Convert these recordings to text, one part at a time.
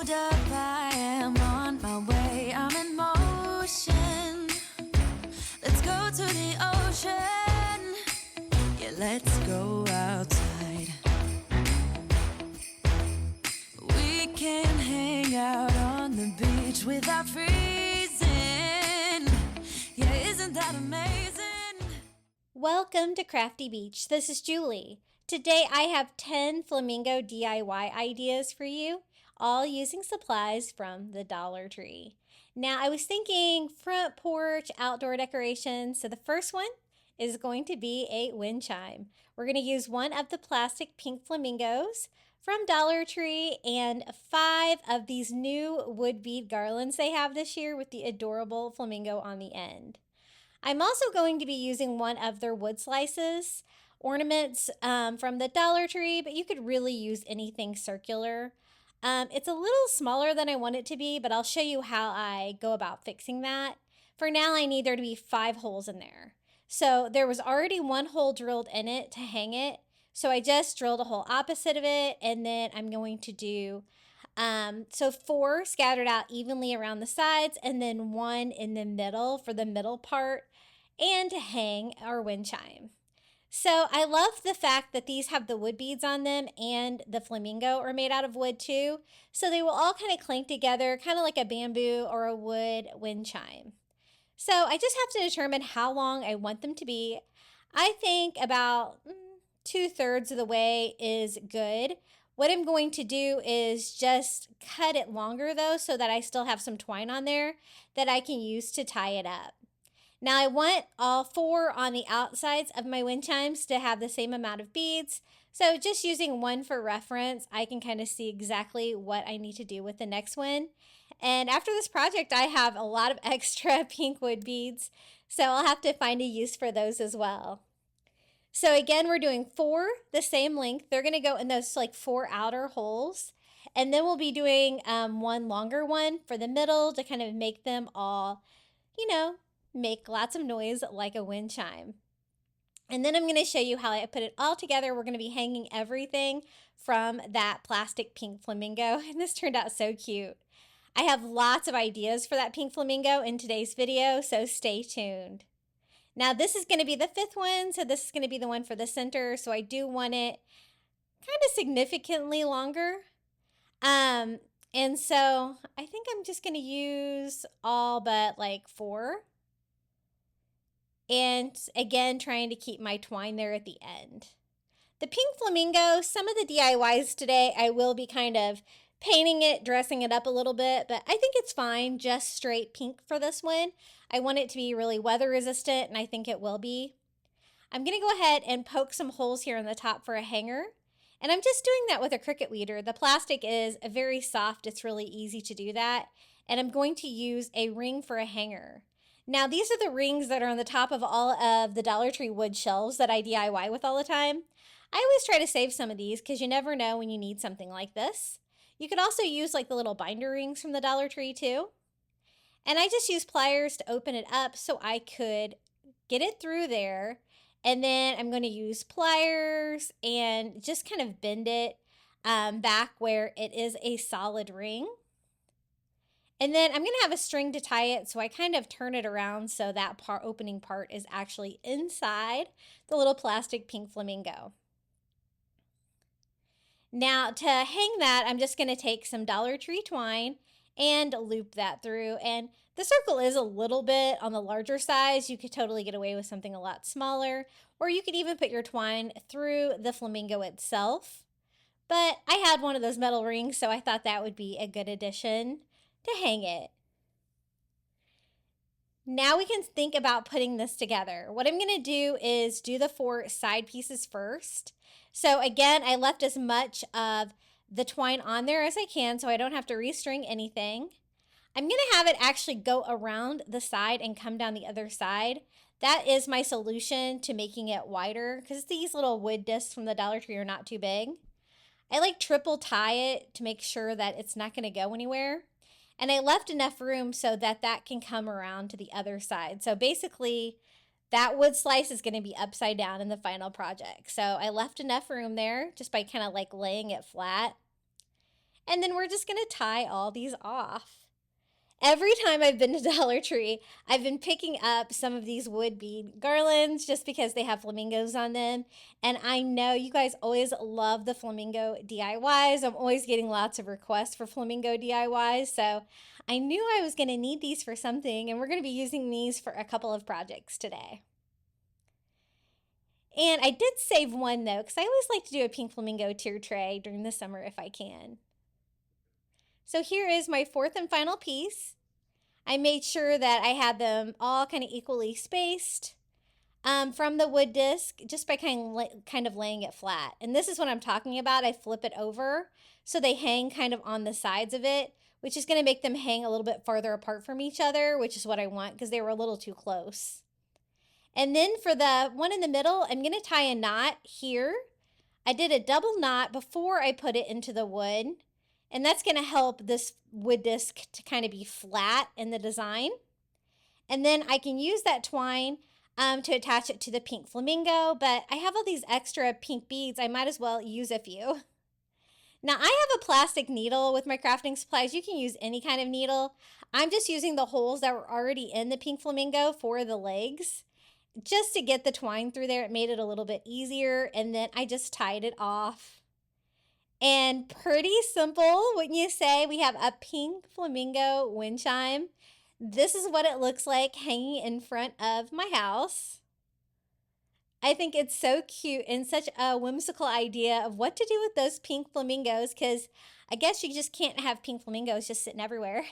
hold up, I am on my way, I'm in motion. Let's go to the ocean. Yeah, let's go outside. We can hang out on the beach without freezing. Yeah, isn't that amazing? Welcome to Crafty Beach. This is Julie. Today I have 10 Flamingo DIY ideas for you, all using supplies from the Dollar Tree. Now I was thinking front porch outdoor decorations, so the first one is going to be a wind chime. We're going to use one of the plastic pink flamingos from Dollar Tree and 5 of these new wood bead garlands they have this year with the adorable flamingo on the end. I'm also going to be using one of their wood slices ornaments from the Dollar Tree, but you could really use anything circular. It's a little smaller than I want it to be, but I'll show you how I go about fixing that. For now, I need there to be 5 holes in there. So there was already 1 hole drilled in it to hang it. So I just drilled a hole opposite of it, and then I'm going to do 4 scattered out evenly around the sides, and then 1 in the middle for the middle part, and to hang our wind chime. So I love the fact that these have the wood beads on them, and the flamingo are made out of wood too. So they will all kind of clink together, kind of like a bamboo or a wood wind chime. So I just have to determine how long I want them to be. I think about 2/3 of the way is good. What I'm going to do is just cut it longer though, so that I still have some twine on there that I can use to tie it up. Now I want all 4 on the outsides of my wind chimes to have the same amount of beads. So just using 1 for reference, I can kind of see exactly what I need to do with the next one. And after this project, I have a lot of extra pink wood beads, so I'll have to find a use for those as well. So again, we're doing 4 the same length. They're going to go in those like 4 outer holes. And then we'll be doing 1 longer one for the middle to kind of make them all, make lots of noise like a wind chime. And then I'm going to show you how I put it all together. We're going to be hanging everything from that plastic pink flamingo. And this turned out so cute. I have lots of ideas for that pink flamingo in today's video, so stay tuned. Now this is going to be the 5th one, so this is going to be the one for the center. So I do want it kind of significantly longer. And so I think I'm just going to use all but like 4. And again, trying to keep my twine there at the end. The pink flamingo, some of the DIYs today, I will be kind of painting it, dressing it up a little bit, but I think it's fine, just straight pink for this one. I want it to be really weather resistant, and I think it will be. I'm going to go ahead and poke some holes here on the top for a hanger, and I'm just doing that with a Cricut weeder. The plastic is very soft, it's really easy to do that, and I'm going to use a ring for a hanger. Now these are the rings that are on the top of all of the Dollar Tree wood shelves that I DIY with all the time. I always try to save some of these because you never know when you need something like this. You could also use like the little binder rings from the Dollar Tree too. And I just use pliers to open it up so I could get it through there. And then I'm going to use pliers and just kind of bend it back where it is a solid ring. And then I'm going to have a string to tie it, so I kind of turn it around so that opening part is actually inside the little plastic pink flamingo. Now to hang that, I'm just going to take some Dollar Tree twine and loop that through. And the circle is a little bit on the larger size. You could totally get away with something a lot smaller, or you could even put your twine through the flamingo itself. But I had one of those metal rings, so I thought that would be a good addition to hang it. Now we can think about putting this together. What I'm going to do is do the 4 side pieces first. So again, I left as much of the twine on there as I can so I don't have to restring anything. I'm going to have it actually go around the side and come down the other side. That is my solution to making it wider because these little wood discs from the Dollar Tree are not too big. I like triple tie it to make sure that it's not going to go anywhere. And I left enough room so that that can come around to the other side. So basically, that wood slice is going to be upside down in the final project. So I left enough room there just by kind of like laying it flat. And then we're just going to tie all these off. Every time I've been to Dollar Tree, I've been picking up some of these wood bead garlands just because they have flamingos on them. And I know you guys always love the Flamingo DIYs. I'm always getting lots of requests for Flamingo DIYs. So I knew I was going to need these for something, and we're going to be using these for a couple of projects today. And I did save one though, because I always like to do a pink flamingo tier tray during the summer if I can. So here is my fourth and final piece. I made sure that I had them all kind of equally spaced from the wood disc just by kind of laying it flat. And this is what I'm talking about. I flip it over so they hang kind of on the sides of it, which is going to make them hang a little bit farther apart from each other, which is what I want because they were a little too close. And then for the one in the middle, I'm going to tie a knot here. I did a double knot before I put it into the wood. And that's going to help this wood disc to kind of be flat in the design. And then I can use that twine to attach it to the pink flamingo. But I have all these extra pink beads. I might as well use a few. Now I have a plastic needle with my crafting supplies. You can use any kind of needle. I'm just using the holes that were already in the pink flamingo for the legs. Just to get the twine through there, it made it a little bit easier. And then I just tied it off. And pretty simple, wouldn't you say? We have a pink Flamingo wind chime. This is what it looks like hanging in front of my house. I think it's so cute and such a whimsical idea of what to do with those pink flamingos, because I guess you just can't have pink flamingos just sitting everywhere.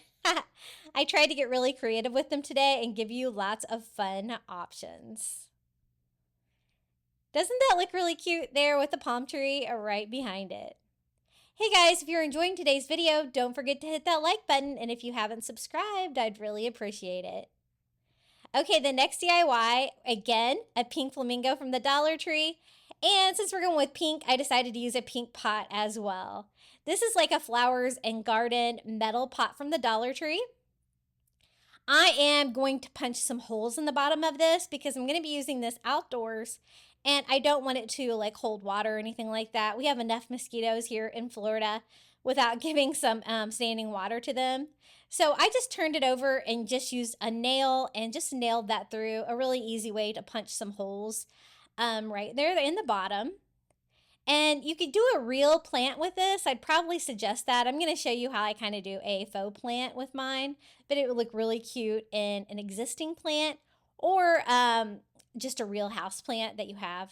I tried to get really creative with them today and give you lots of fun options. Doesn't that look really cute there with the palm tree right behind it? Hey guys, if you're enjoying today's video, don't forget to hit that like button, and if you haven't subscribed, I'd really appreciate it. Okay, the next DIY, again, a pink flamingo from the Dollar Tree, and since we're going with pink, I decided to use a pink pot as well. This is like a flowers and garden metal pot from the Dollar Tree. I am going to punch some holes in the bottom of this because I'm going to be using this outdoors. And I don't want it to like hold water or anything like that. We have enough mosquitoes here in Florida without giving some standing water to them. So I just turned it over and just used a nail and just nailed that through. A really easy way to punch some holes right there in the bottom. And you could do a real plant with this. I'd probably suggest that. I'm going to show you how I kind of do a faux plant with mine. But it would look really cute in an existing plant or just a real house plant that you have.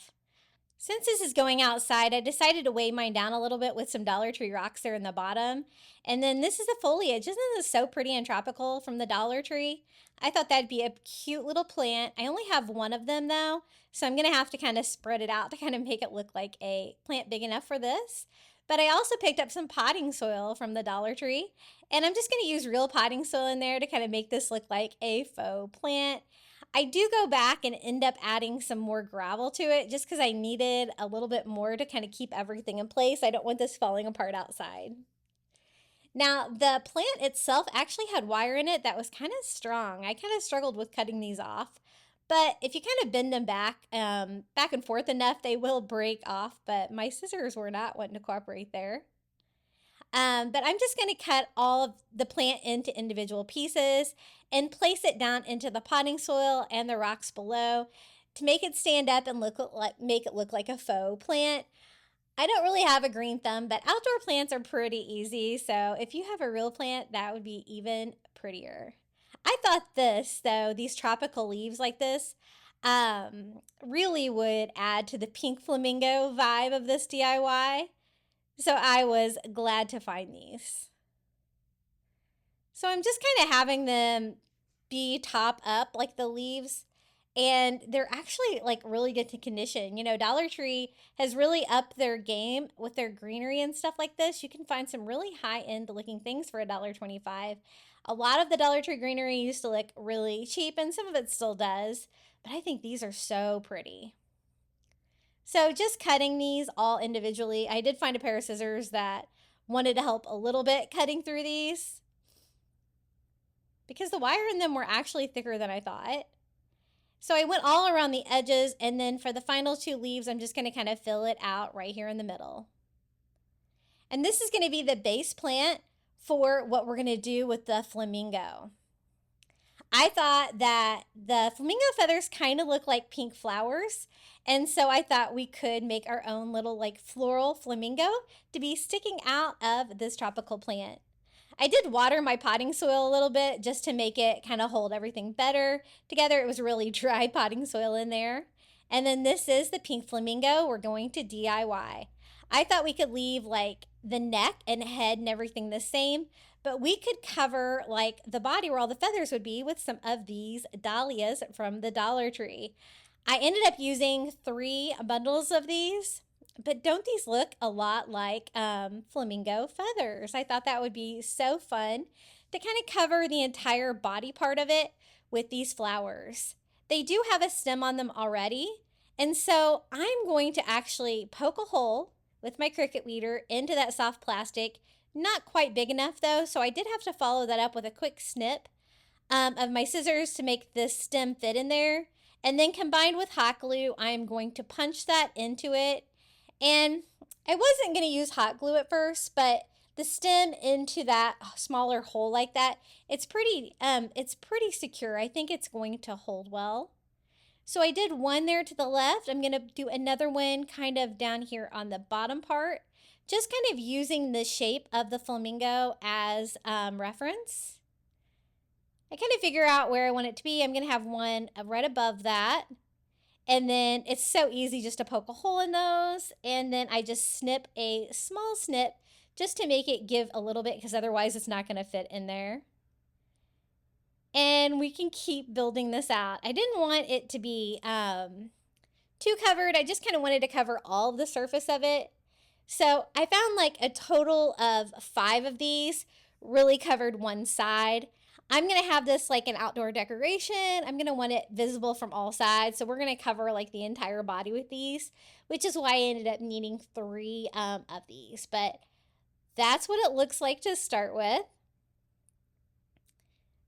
Since this is going outside, I decided to weigh mine down a little bit with some Dollar Tree rocks there in the bottom. And then this is the foliage. Isn't this so pretty and tropical from the Dollar Tree? I thought that'd be a cute little plant. I only have one of them though, so I'm going to have to kind of spread it out to kind of make it look like a plant big enough for this. But I also picked up some potting soil from the Dollar Tree, and I'm just going to use real potting soil in there to kind of make this look like a faux plant. I do go back and end up adding some more gravel to it just because I needed a little bit more to kind of keep everything in place. I don't want this falling apart outside. Now, the plant itself actually had wire in it that was kind of strong. I kind of struggled with cutting these off. But if you kind of bend them back and forth enough, they will break off. But my scissors were not wanting to cooperate there. But I'm just going to cut all of the plant into individual pieces and place it down into the potting soil and the rocks below to make it stand up and make it look like a faux plant. I don't really have a green thumb, but outdoor plants are pretty easy. So if you have a real plant, that would be even prettier. I thought this, though, these tropical leaves like this, really would add to the pink flamingo vibe of this DIY. So I was glad to find these. So I'm just kind of having them be top up like the leaves, and they're actually like really good to condition. You know, Dollar Tree has really upped their game with their greenery and stuff like this. You can find some really high-end looking things for $1.25. A lot of the Dollar Tree greenery used to look really cheap, and some of it still does, but I think these are so pretty. So just cutting these all individually. I did find a pair of scissors that wanted to help a little bit cutting through these because the wire in them were actually thicker than I thought. So I went all around the edges, and then for the final two leaves, I'm just going to kind of fill it out right here in the middle. And this is going to be the base plant for what we're going to do with the flamingo. I thought that the flamingo feathers kind of look like pink flowers. And so I thought we could make our own little like floral flamingo to be sticking out of this tropical plant. I did water my potting soil a little bit just to make it kind of hold everything better together. It was really dry potting soil in there. And then this is the pink flamingo we're going to DIY. I thought we could leave like the neck and head and everything the same, but we could cover like the body where all the feathers would be with some of these dahlias from the Dollar Tree. I ended up using 3 bundles of these, but don't these look a lot like flamingo feathers? I thought that would be so fun to kind of cover the entire body part of it with these flowers. They do have a stem on them already, and so I'm going to actually poke a hole with my Cricut weeder into that soft plastic. Not quite big enough though, so I did have to follow that up with a quick snip of my scissors to make this stem fit in there. And then combined with hot glue, I'm going to punch that into it. And I wasn't going to use hot glue at first, but the stem into that smaller hole like that, it's pretty secure. I think it's going to hold well. So I did one there to the left. I'm going to do another one kind of down here on the bottom part, just kind of using the shape of the flamingo as reference. I kind of figure out where I want it to be. I'm going to have one right above that. And then it's so easy just to poke a hole in those. And then I just snip a small snip just to make it give a little bit, because otherwise it's not going to fit in there. And we can keep building this out. I didn't want it to be too covered. I just kind of wanted to cover all of the surface of it. So I found like a total of 5 of these really covered one side. I'm going to have this like an outdoor decoration. I'm going to want it visible from all sides. So we're going to cover like the entire body with these, which is why I ended up needing 3 of these. But that's what it looks like to start with.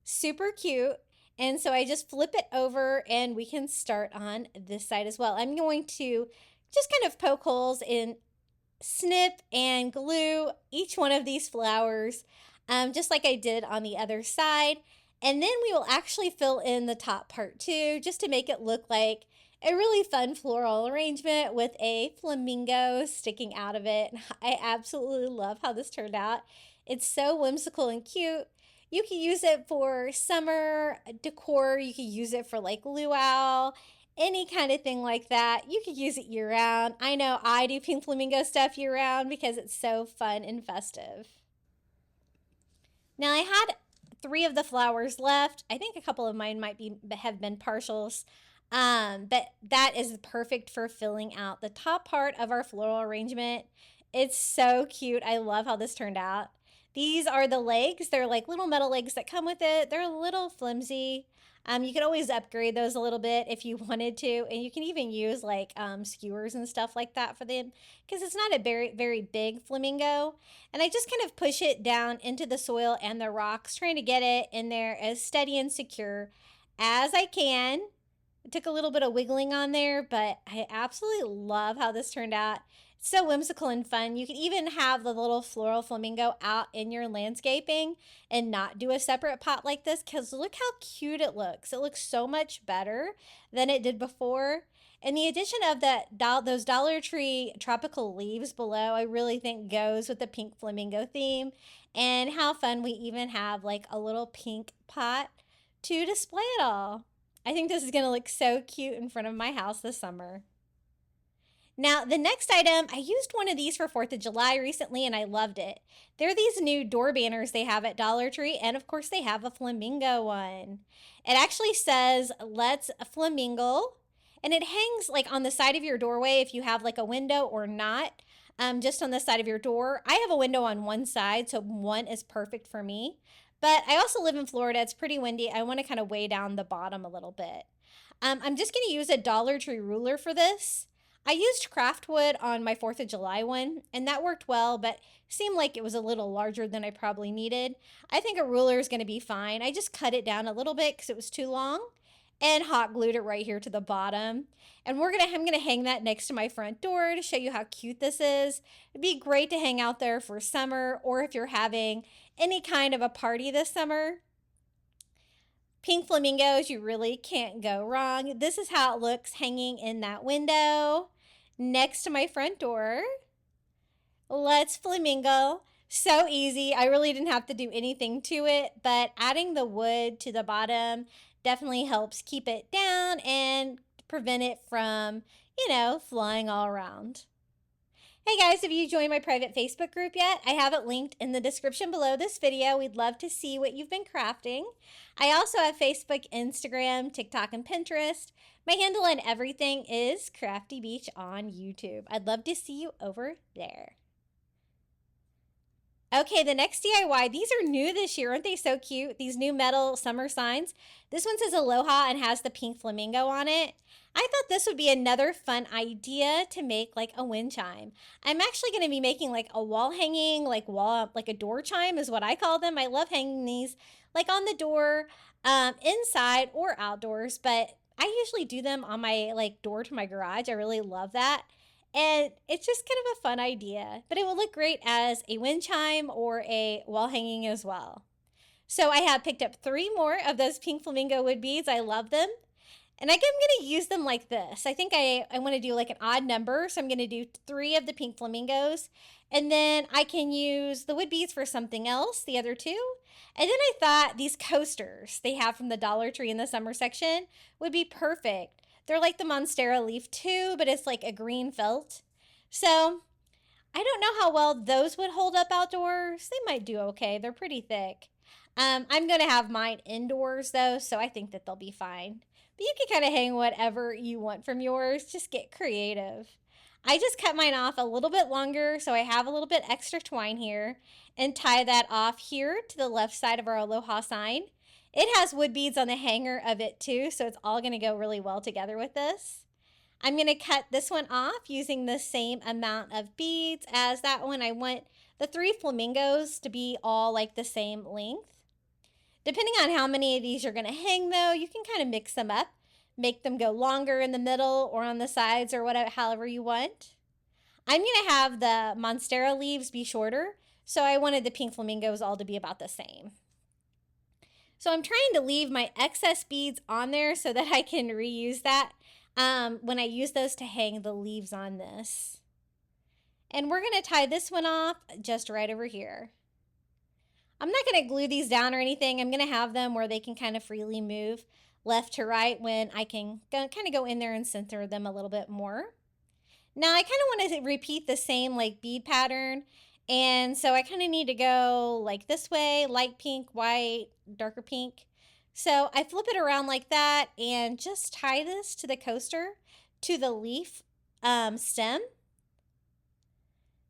Super cute. And so I just flip it over and we can start on this side as well. I'm going to just kind of poke holes and snip and glue each one of these flowers, just like I did on the other side. And then we will actually fill in the top part too, just to make it look like a really fun floral arrangement with a flamingo sticking out of it. I absolutely love how this turned out. It's so whimsical and cute. You can use it for summer decor. You can use it for like luau, any kind of thing like that. You could use it year round. I know I do pink flamingo stuff year round because it's so fun and festive. Now I had 3 of the flowers left. I think a couple of mine have been partials, but that is perfect for filling out the top part of our floral arrangement. It's so cute. I love how this turned out. These are the legs. They're like little metal legs that come with it. They're a little flimsy. You could always upgrade those a little bit if you wanted to, and you can even use like skewers and stuff like that for them, because it's not a very, very big flamingo. And I just kind of push it down into the soil and the rocks, trying to get it in there as steady and secure as I can. It took a little bit of wiggling on there, but I absolutely love how this turned out. It's so whimsical and fun. You can even have the little floral flamingo out in your landscaping and not do a separate pot like this, because look how cute it looks. It looks so much better than it did before. And the addition of those Dollar Tree tropical leaves below, I really think goes with the pink flamingo theme. And how fun we even have like a little pink pot to display it all. I think this is going to look so cute in front of my house this summer. Now, the next item, I used one of these for 4th of July recently, and I loved it. They're these new door banners they have at Dollar Tree, and of course they have a flamingo one. It actually says, "Let's Flamingle," and it hangs like on the side of your doorway if you have like a window or not, just on the side of your door. I have a window on one side, so one is perfect for me. But I also live in Florida. It's pretty windy. I want to kind of weigh down the bottom a little bit. I'm just going to use a Dollar Tree ruler for this. I used craft wood on my 4th of July one, and that worked well, but seemed like it was a little larger than I probably needed. I think a ruler is going to be fine. I just cut it down a little bit because it was too long. and hot glued it right here to the bottom. And I'm gonna hang that next to my front door to show you how cute this is. It'd be great to hang out there for summer, or if you're having any kind of a party this summer. Pink flamingos, you really can't go wrong. This is how it looks hanging in that window next to my front door. Let's flamingo. So easy. I really didn't have to do anything to it, but adding the wood to the bottom definitely helps keep it down and prevent it from, flying all around. Hey guys, have you joined my private Facebook group yet? I have it linked in the description below this video. We'd love to see what you've been crafting. I also have Facebook, Instagram, TikTok, and Pinterest. My handle and everything is Crafty Beach on YouTube. I'd love to see you over there. Okay, the next DIY, these are new this year. Aren't they so cute? These new metal summer signs. This one says aloha and has the pink flamingo on it. I thought this would be another fun idea to make like a wind chime. I'm actually going to be making like a wall hanging, like a door chime is what I call them. I love hanging these like on the door, inside or outdoors, but I usually do them on my like door to my garage. I really love that. And it's just kind of a fun idea, but it will look great as a wind chime or a wall hanging as well. So I have picked up 3 more of those pink flamingo wood beads. I love them. And I think I'm going to use them like this. I think I want to do like an odd number. So I'm going to do 3 of the pink flamingos. And then I can use the wood beads for something else, the other 2. And then I thought these coasters they have from the Dollar Tree in the summer section would be perfect. They're like the Monstera leaf too, but it's like a green felt. So I don't know how well those would hold up outdoors. They might do okay. They're pretty thick. I'm going to have mine indoors though, so I think that they'll be fine. But you can kind of hang whatever you want from yours. Just get creative. I just cut mine off a little bit longer, so I have a little bit extra twine here, and tie that off here to the left side of our aloha sign. It has wood beads on the hanger of it too, so it's all going to go really well together with this. I'm going to cut this one off using the same amount of beads as that one. I want the 3 flamingos to be all like the same length. Depending on how many of these you're going to hang though, you can kind of mix them up. Make them go longer in the middle or on the sides or whatever, however you want. I'm going to have the Monstera leaves be shorter, so I wanted the pink flamingos all to be about the same. So I'm trying to leave my excess beads on there so that I can reuse that when I use those to hang the leaves on this. And we're going to tie this one off just right over here. I'm not going to glue these down or anything. I'm going to have them where they can kind of freely move left to right when I can kind of go in there and center them a little bit more. Now I kind of want to repeat the same like bead pattern. And so I kind of need to go like this way, light pink, white, darker pink. So I flip it around like that and just tie this to the coaster, to the leaf stem,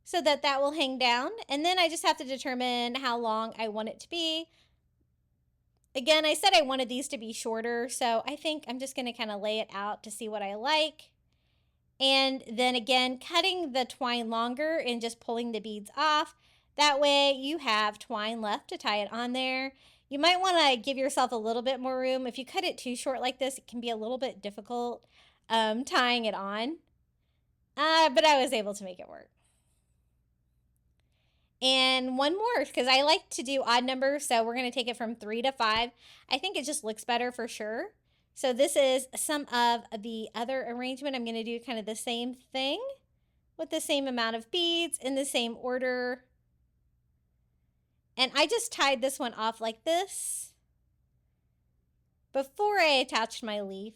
so that will hang down. And then I just have to determine how long I want it to be. Again, I said I wanted these to be shorter, so I think I'm just going to kind of lay it out to see what I like. And then again, cutting the twine longer and just pulling the beads off. That way you have twine left to tie it on there. You might want to give yourself a little bit more room. If you cut it too short like this, it can be a little bit difficult tying it on. But I was able to make it work. And one more, because I like to do odd numbers, so we're going to take it from 3 to 5. I think it just looks better for sure. So this is some of the other arrangement. I'm going to do kind of the same thing with the same amount of beads in the same order. And I just tied this one off like this before I attached my leaf.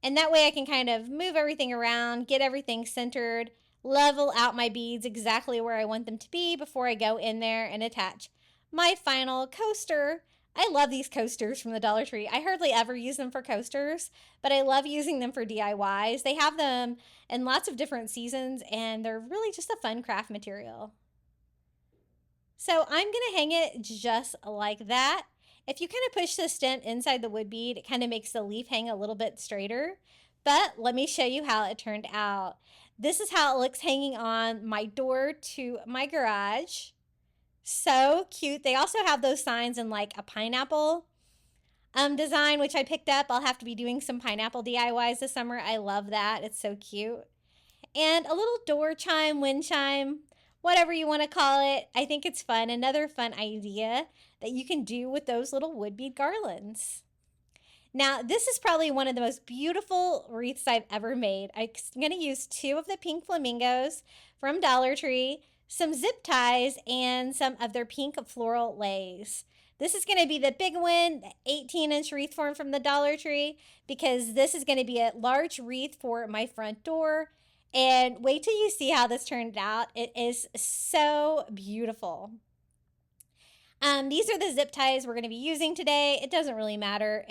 And that way I can kind of move everything around, get everything centered, level out my beads exactly where I want them to be before I go in there and attach my final coaster. I love these coasters from the Dollar Tree. I hardly ever use them for coasters, but I love using them for DIYs. They have them in lots of different seasons, and they're really just a fun craft material. So I'm going to hang it just like that. If you kind of push the stem inside the wood bead, it kind of makes the leaf hang a little bit straighter. But let me show you how it turned out. This is how it looks hanging on my door to my garage. So cute. They also have those signs in like a pineapple. design, which I picked up. I'll have to be doing some pineapple DIYs this summer. I love that. It's so cute. And a little door chime, wind chime, whatever you want to call it. I think it's fun. Another fun idea that you can do with those little wood bead garlands. Now, this is probably one of the most beautiful wreaths I've ever made. I'm going to use 2 of the pink flamingos from Dollar Tree, some zip ties, and some of their pink floral leis. This is going to be the big one, the 18-inch wreath form from the Dollar Tree, because this is going to be a large wreath for my front door. And wait till you see how this turned out. It is so beautiful. These are the zip ties we're going to be using today. It doesn't really matter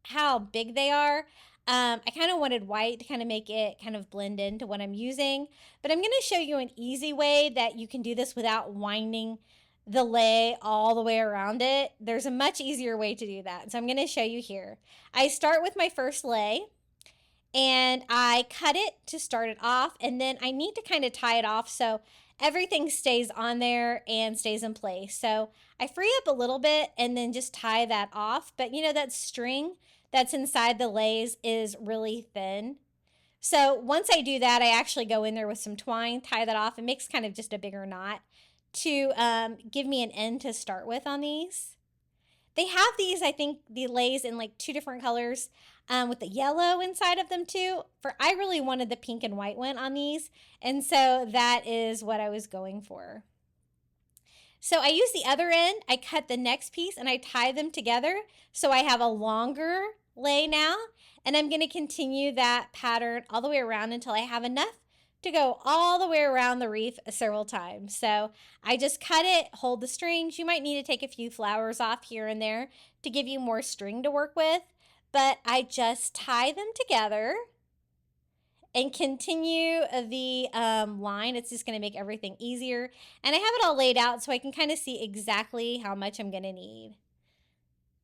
how big they are. I kind of wanted white to kind of make it kind of blend into what I'm using. But I'm going to show you an easy way that you can do this without winding the lei all the way around it. There's a much easier way to do that. So I'm going to show you here. I start with my first lei. And I cut it to start it off, and then I need to kind of tie it off so everything stays on there and stays in place. So I free up a little bit and then just tie that off. But you know, that string that's inside the leis is really thin. So once I do that, I actually go in there with some twine, tie that off. It makes kind of just a bigger knot to give me an end to start with on these. They have these, I think, the leis in like 2 different colors. With the yellow inside of them too. I really wanted the pink and white one on these, and so that is what I was going for. So I use the other end, I cut the next piece, and I tie them together so I have a longer lei now, and I'm going to continue that pattern all the way around until I have enough to go all the way around the wreath several times. So I just cut it, hold the strings. You might need to take a few flowers off here and there to give you more string to work with. But I just tie them together and continue the line. It's just going to make everything easier. And I have it all laid out so I can kind of see exactly how much I'm going to need.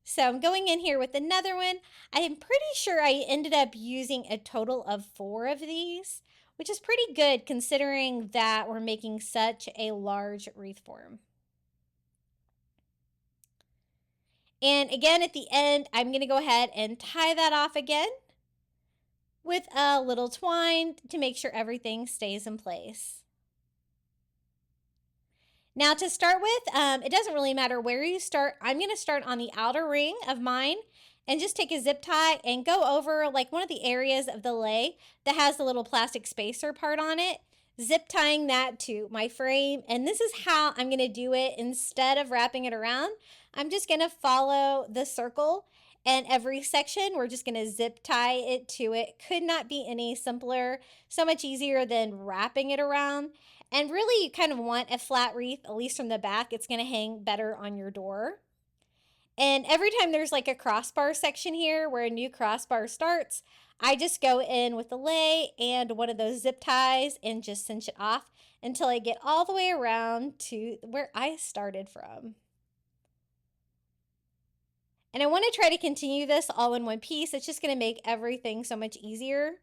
So I'm going in here with another one. I am pretty sure I ended up using a total of 4 of these, which is pretty good considering that we're making such a large wreath form. And again, at the end, I'm going to go ahead and tie that off again with a little twine to make sure everything stays in place. Now to start with, it doesn't really matter where you start. I'm going to start on the outer ring of mine and just take a zip tie and go over like one of the areas of the lei that has the little plastic spacer part on it, zip tying that to my frame. And this is how I'm going to do it. Instead of wrapping it around, I'm just going to follow the circle, and every section we're just going to zip tie it to it. Could not be any simpler, so much easier than wrapping it around. And really you kind of want a flat wreath, at least from the back. It's going to hang better on your door. And every time there's like a crossbar section here where a new crossbar starts, I just go in with the lei and one of those zip ties and just cinch it off until I get all the way around to where I started from. And I want to try to continue this all in one piece. It's just going to make everything so much easier.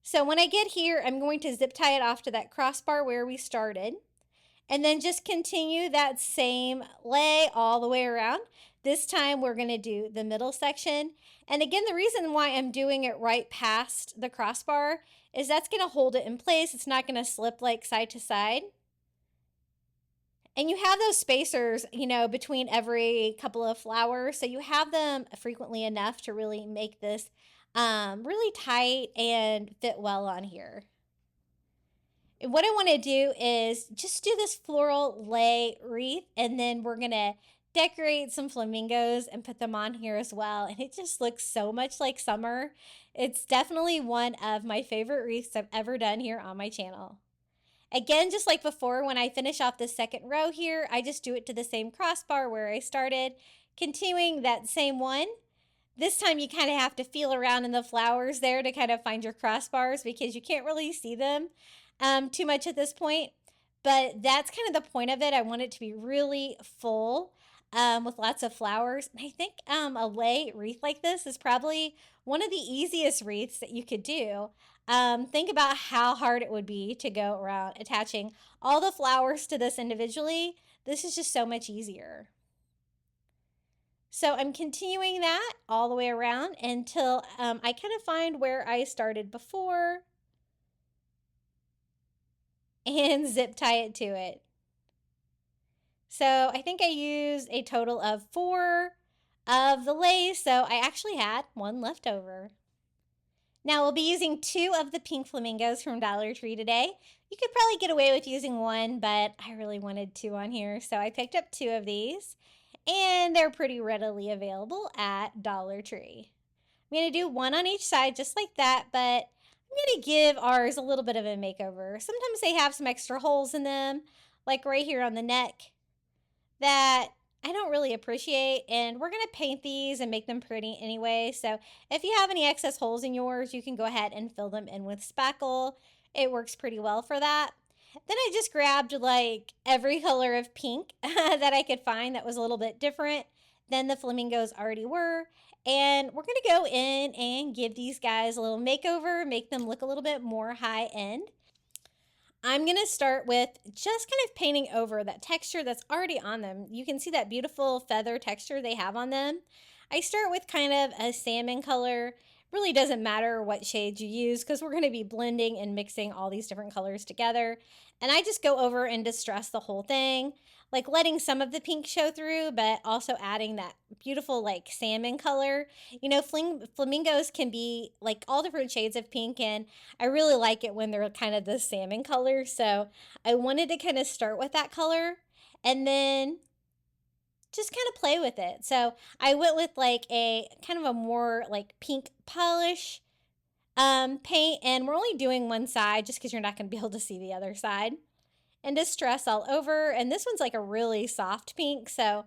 So when I get here, I'm going to zip tie it off to that crossbar where we started. And then just continue that same lei all the way around. This time we're going to do the middle section. And again, the reason why I'm doing it right past the crossbar is that's going to hold it in place. It's not going to slip like side to side. And you have those spacers, you know, between every couple of flowers. So you have them frequently enough to really make this really tight and fit well on here. And what I want to do is just do this floral lei wreath, and then we're going to decorate some flamingos and put them on here as well. And it just looks so much like summer. It's definitely one of my favorite wreaths I've ever done here on my channel. Again, just like before, when I finish off the second row here, I just do it to the same crossbar where I started, continuing that same one. This time you kind of have to feel around in the flowers there to kind of find your crossbars because you can't really see them too much at this point. But that's kind of the point of it. I want it to be really full with lots of flowers. And I think a lei wreath like this is probably one of the easiest wreaths that you could do. Think about how hard it would be to go around attaching all the flowers to this individually. This is just so much easier. So I'm continuing that all the way around until I kind of find where I started before and zip tie it to it. So I think I used a total of 4 of the leis, so I actually had 1 left over. Now we'll be using 2 of the pink flamingos from Dollar Tree today. You could probably get away with using 1, but I really wanted 2 on here, so I picked up 2 of these, and they're pretty readily available at Dollar Tree. I'm going to do 1 on each side just like that, but I'm going to give ours a little bit of a makeover. Sometimes they have some extra holes in them, like right here on the neck, that I don't really appreciate, and we're going to paint these and make them pretty anyway. So if you have any excess holes in yours, you can go ahead and fill them in with spackle. It works pretty well for that. Then I just grabbed like every color of pink that I could find that was a little bit different than the flamingos already were. And we're going to go in and give these guys a little makeover, make them look a little bit more high end. I'm going to start with just kind of painting over that texture that's already on them. You can see that beautiful feather texture they have on them. I start with kind of a salmon color. Really doesn't matter what shades you use because we're going to be blending and mixing all these different colors together. And I just go over and distress the whole thing, like letting some of the pink show through, but also adding that beautiful like salmon color. You know, flamingos can be like all different shades of pink, and I really like it when they're kind of the salmon color. So I wanted to kind of start with that color and then just kind of play with it. So I went with like a kind of a more like pink polish paint, and we're only doing one side just because you're not going to be able to see the other side. And distress all over, and this one's like a really soft pink, so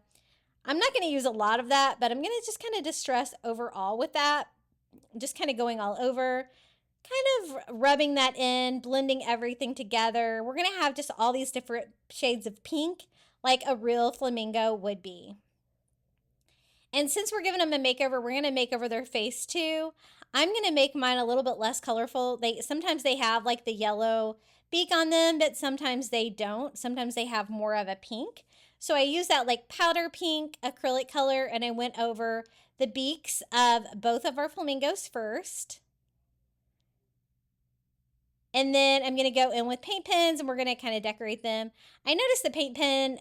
I'm not going to use a lot of that, but I'm going to just kind of distress overall with that, just kind of going all over, kind of rubbing that in, blending everything together. We're going to have just all these different shades of pink like a real flamingo would be. And since we're giving them a makeover, we're going to make over their face too. I'm going to make mine a little bit less colorful. Sometimes they have like the yellow beak on them, but sometimes they don't. Sometimes they have more of a pink. So I use that like powder pink acrylic color, and I went over the beaks of both of our flamingos first. And then I'm going to go in with paint pens, and we're going to kind of decorate them. I noticed the paint pen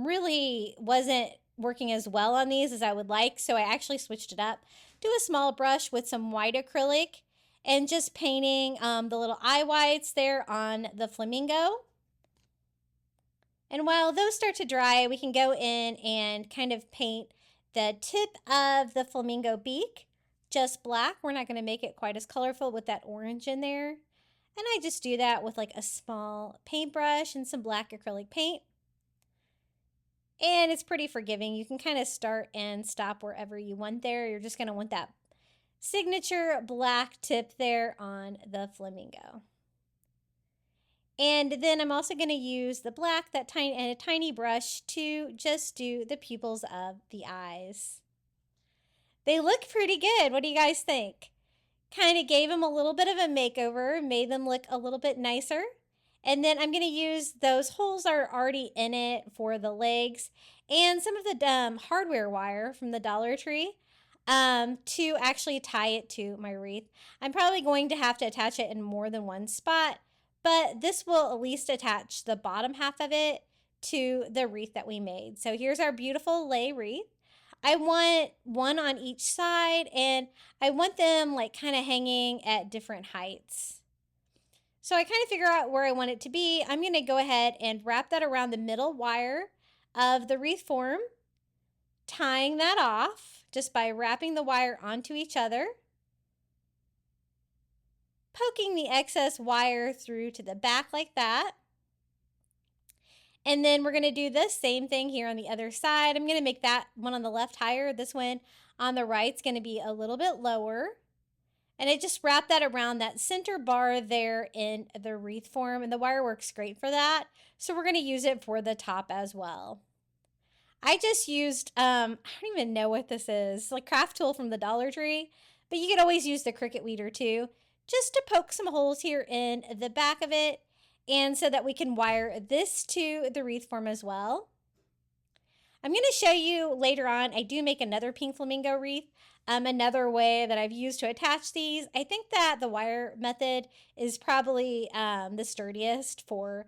really wasn't working as well on these as I would like, so I actually switched it up to a small brush with some white acrylic and just painting the little eye whites there on the flamingo. And while those start to dry, we can go in and kind of paint the tip of the flamingo beak just black. We're not going to make it quite as colorful with that orange in there. And I just do that with like a small paintbrush and some black acrylic paint. And it's pretty forgiving. You can kind of start and stop wherever you want there. You're just going to want that signature black tip there on the flamingo. And then I'm also going to use the black, and a tiny brush to just do the pupils of the eyes. They look pretty good. What do you guys think? Kind of gave them a little bit of a makeover, made them look a little bit nicer. And then I'm going to use those holes that are already in it for the legs and some of the hardware wire from the Dollar Tree to actually tie it to my wreath. I'm probably going to have to attach it in more than one spot, but this will at least attach the bottom half of it to the wreath that we made. So here's our beautiful lei wreath. I want 1 on each side, and I want them like kind of hanging at different heights. So I kind of figure out where I want it to be. I'm going to go ahead and wrap that around the middle wire of the wreath form, tying that off just by wrapping the wire onto each other, poking the excess wire through to the back like that. And then we're going to do the same thing here on the other side. I'm going to make that one on the left higher. This one on the right is going to be a little bit lower. And I just wrap that around that center bar there in the wreath form. And the wire works great for that. So we're going to use it for the top as well. I just used, I don't even know what this is, like craft tool from the Dollar Tree. But you could always use the Cricut weeder too, just to poke some holes here in the back of it. And so that we can wire this to the wreath form as well. I'm going to show you later on, I do make another pink flamingo wreath. Another way that I've used to attach these. I think that the wire method is probably the sturdiest for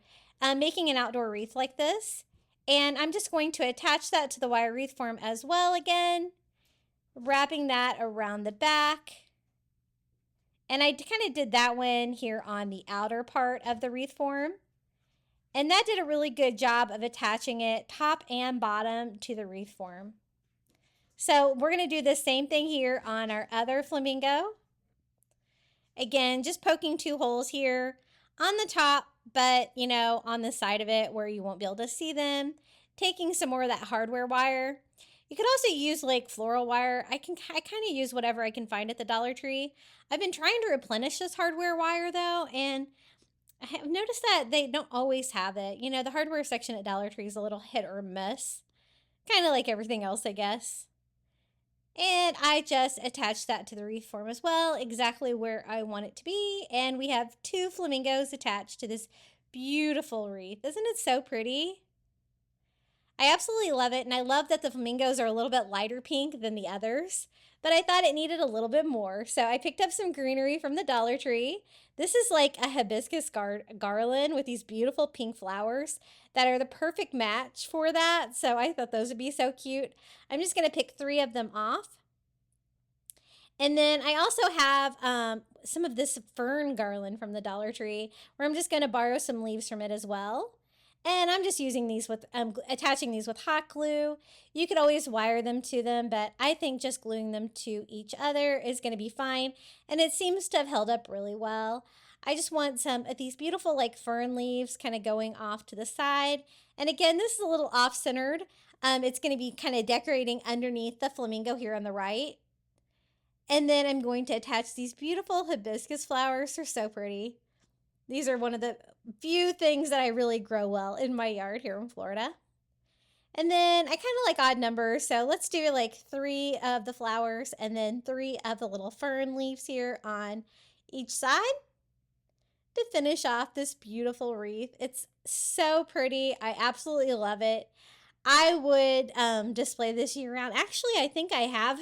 making an outdoor wreath like this. And I'm just going to attach that to the wire wreath form as well again, wrapping that around the back. And I kind of did that one here on the outer part of the wreath form. And that did a really good job of attaching it top and bottom to the wreath form. So we're going to do the same thing here on our other flamingo. Again, just poking 2 holes here on the top, but you know, on the side of it where you won't be able to see them. Taking some more of that hardware wire. You could also use like floral wire. I kind of use whatever I can find at the Dollar Tree. I've been trying to replenish this hardware wire though, and I have noticed that they don't always have it. You know, the hardware section at Dollar Tree is a little hit or miss. Kind of like everything else, I guess. And I just attached that to the wreath form as well, exactly where I want it to be. And we have 2 flamingos attached to this beautiful wreath. Isn't it so pretty? I absolutely love it, and I love that the flamingos are a little bit lighter pink than the others, but I thought it needed a little bit more, so I picked up some greenery from the Dollar Tree. This is like a hibiscus garland with these beautiful pink flowers that are the perfect match for that, so I thought those would be so cute. I'm just going to pick 3 of them off. And then I also have some of this fern garland from the Dollar Tree, where I'm just going to borrow some leaves from it as well. And I'm just using these with, attaching these with hot glue. You could always wire them to them, but I think just gluing them to each other is going to be fine. And it seems to have held up really well. I just want some of these beautiful like fern leaves kind of going off to the side. And again, this is a little off-centered. It's going to be kind of decorating underneath the flamingo here on the right. And then I'm going to attach these beautiful hibiscus flowers. They're so pretty. These are one of the few things that I really grow well in my yard here in Florida. And then I kind of like odd numbers, so let's do like 3 of the flowers and then 3 of the little fern leaves here on each side to finish off this beautiful wreath. It's so pretty. I absolutely love it. I would display this year-round. Actually, I think I have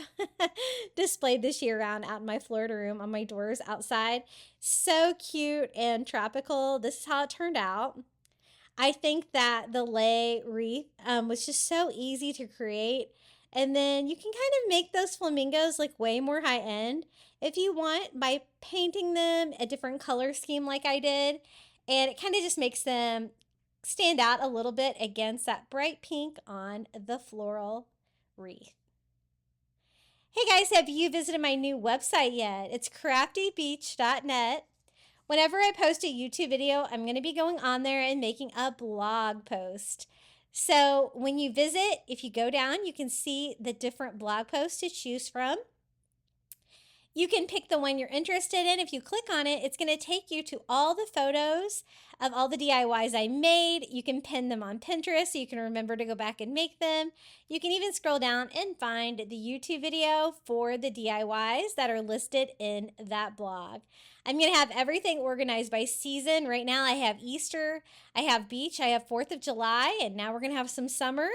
displayed this year-round out in my Florida room on my doors outside. So cute and tropical. This is how it turned out. I think that the lei wreath was just so easy to create. And then you can kind of make those flamingos like way more high-end if you want by painting them a different color scheme like I did. And it kind of just makes them stand out a little bit against that bright pink on the floral wreath. Hey guys, have you visited my new website yet? It's craftybeach.net. Whenever I post a YouTube video, I'm going to be going on there and making a blog post. So when you visit, if you go down, you can see the different blog posts to choose from. You can pick the one you're interested in. If you click on it, it's going to take you to all the photos of all the DIYs I made. You can pin them on Pinterest so you can remember to go back and make them. You can even scroll down and find the YouTube video for the DIYs that are listed in that blog. I'm going to have everything organized by season. Right now I have Easter, I have beach, I have 4th of July, and now we're going to have some summer.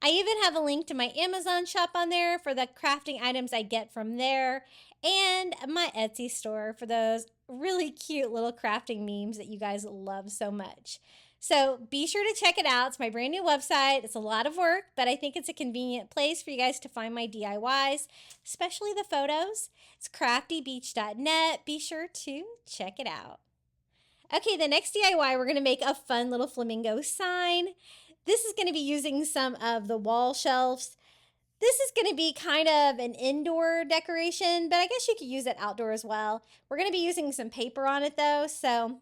I even have a link to my Amazon shop on there for the crafting items I get from there, and my Etsy store for those really cute little crafting memes that you guys love so much. So be sure to check it out. It's my brand new website. It's a lot of work, but I think it's a convenient place for you guys to find my DIYs, especially the photos. It's craftybeach.net. Be sure to check it out. Okay, the next DIY, we're going to make a fun little flamingo sign. This is going to be using some of the wall shelves. This is going to be kind of an indoor decoration, but I guess you could use it outdoor as well. We're going to be using some paper on it though, so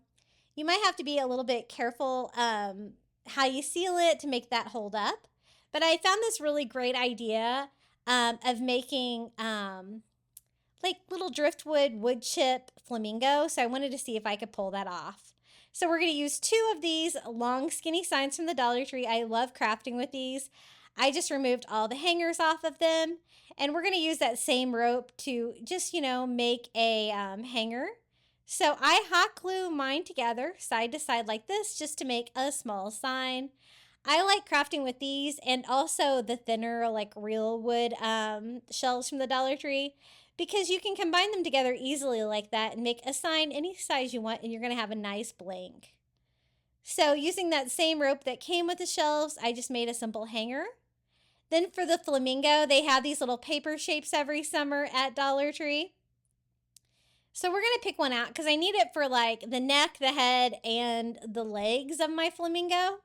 you might have to be a little bit careful how you seal it to make that hold up. But I found this really great idea of making like little driftwood wood chip flamingo, so I wanted to see if I could pull that off. So we're going to use 2 of these long skinny signs from the Dollar Tree. I love crafting with these. I just removed all the hangers off of them, and we're going to use that same rope to just, you know, make a hanger. So I hot glue mine together side to side like this just to make a small sign. I like crafting with these and also the thinner like real wood shelves from the Dollar Tree because you can combine them together easily like that and make a sign any size you want and you're going to have a nice blank. So using that same rope that came with the shelves, I just made a simple hanger. Then for the flamingo, they have these little paper shapes every summer at Dollar Tree. So we're going to pick one out because I need it for like the neck, the head, and the legs of my flamingo.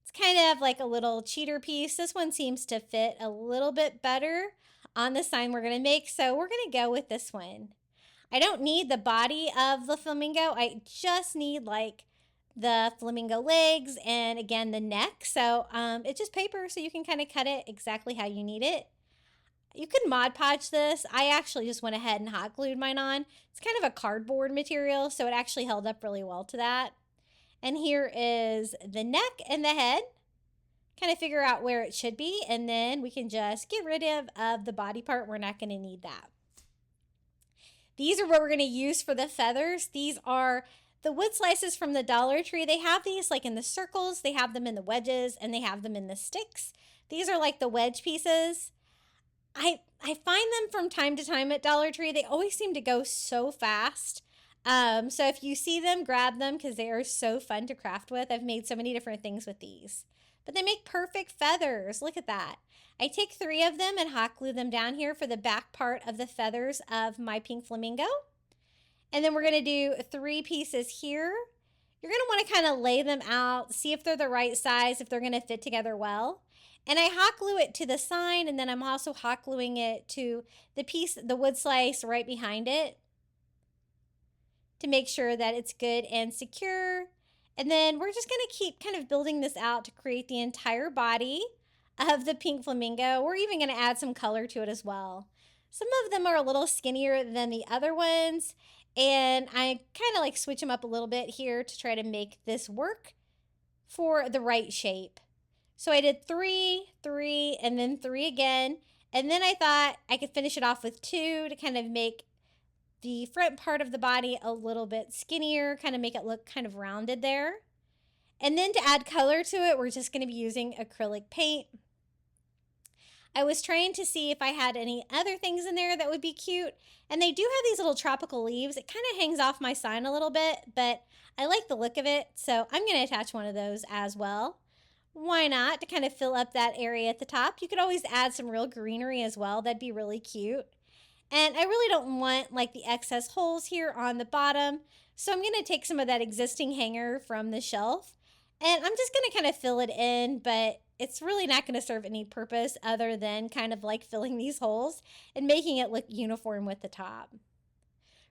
It's kind of like a little cheater piece. This one seems to fit a little bit better on the sign we're going to make, so we're going to go with this one. I don't need the body of the flamingo. I just need like the flamingo legs and again the neck. So it's just paper, so you can kind of cut it exactly how you need it. You can Mod Podge this. I actually just went ahead and hot glued mine on. It's kind of a cardboard material, so it actually held up really well to that. And here is the neck and the head. Kind of figure out where it should be, and then we can just get rid of the body part. We're not going to need that. These are what we're going to use for the feathers. These are the wood slices from the Dollar Tree. They have these like in the circles, they have them in the wedges, and they have them in the sticks. These are like the wedge pieces. I find them from time to time at Dollar Tree. They always seem to go so fast. So if you see them, grab them because they are so fun to craft with. I've made so many different things with these. But they make perfect feathers. Look at that. I take 3 of them and hot glue them down here for the back part of the feathers of my pink flamingo. And then we're going to do 3 pieces here. You're going to want to kind of lay them out, see if they're the right size, if they're going to fit together well. And I hot glue it to the sign, and then I'm also hot gluing it to the piece, the wood slice right behind it, to make sure that it's good and secure. And then we're just going to keep kind of building this out to create the entire body of the pink flamingo. We're even going to add some color to it as well. Some of them are a little skinnier than the other ones, and I kind of like switch them up a little bit here to try to make this work for the right shape. So I did 3, 3, and then 3 again. And then I thought I could finish it off with 2 to kind of make the front part of the body a little bit skinnier, kind of make it look kind of rounded there. And then to add color to it, we're just going to be using acrylic paint. I was trying to see if I had any other things in there that would be cute. And they do have these little tropical leaves. It kind of hangs off my sign a little bit, but I like the look of it. So I'm going to attach one of those as well. Why not? To kind of fill up that area at the top. You could always add some real greenery as well. That'd be really cute. And I really don't want like the excess holes here on the bottom. So I'm going to take some of that existing hanger from the shelf. And I'm just going to kind of fill it in, but it's really not going to serve any purpose other than kind of like filling these holes and making it look uniform with the top.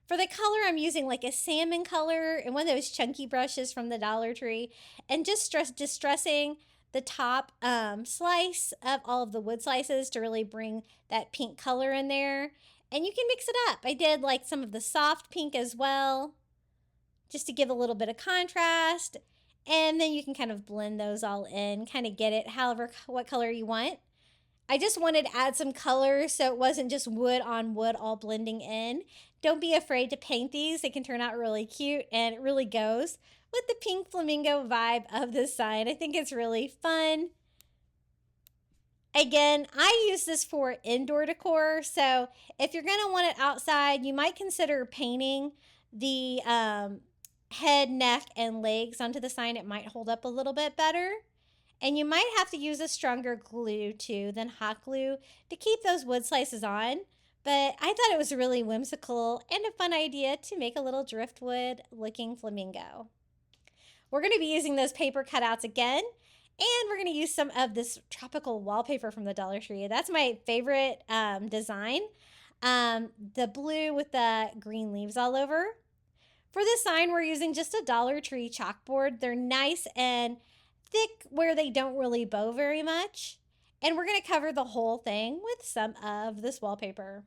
For the color, I'm using like a salmon color and one of those chunky brushes from the Dollar Tree, and just distressing the top slice of all of the wood slices to really bring that pink color in there. And you can mix it up. I did like some of the soft pink as well, just to give a little bit of contrast. And then you can kind of blend those all in, kind of get it however, what color you want. I just wanted to add some color so it wasn't just wood on wood all blending in. Don't be afraid to paint these. They can turn out really cute, and it really goes with the pink flamingo vibe of this sign. I think it's really fun. Again, I use this for indoor decor, so if you're going to want it outside, you might consider painting the head, neck, and legs onto the sign. It might hold up a little bit better. And you might have to use a stronger glue too than hot glue to keep those wood slices on. But I thought it was a really whimsical and a fun idea to make a little driftwood looking flamingo. We're going to be using those paper cutouts again. And we're going to use some of this tropical wallpaper from the Dollar Tree. That's my favorite design. The blue with the green leaves all over. For this sign, we're using just a Dollar Tree chalkboard. They're nice and thick where they don't really bow very much. And we're going to cover the whole thing with some of this wallpaper.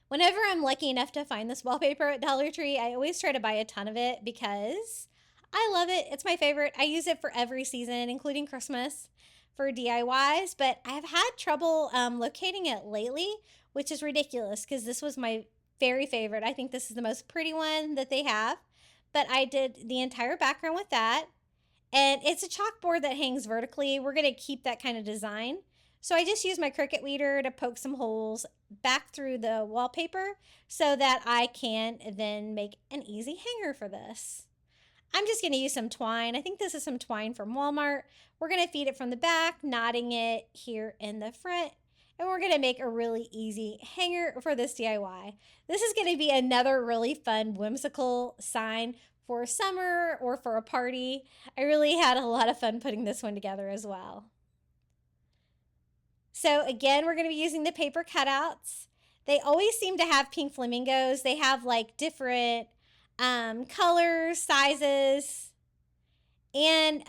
Whenever I'm lucky enough to find this wallpaper at Dollar Tree, I always try to buy a ton of it because I love it. It's my favorite. I use it for every season, including Christmas, for DIYs. But I have had trouble locating it lately, which is ridiculous because this was my very favorite. I think this is the most pretty one that they have. But I did the entire background with that. And it's a chalkboard that hangs vertically. We're going to keep that kind of design. So I just use my Cricut weeder to poke some holes back through the wallpaper so that I can then make an easy hanger for this. I'm just going to use some twine. I think this is some twine from Walmart. We're going to feed it from the back, knotting it here in the front. And we're going to make a really easy hanger for this DIY. This is going to be another really fun, whimsical sign for summer or for a party. I really had a lot of fun putting this one together as well. So again, we're going to be using the paper cutouts. They always seem to have pink flamingos. They have like different colors, sizes, and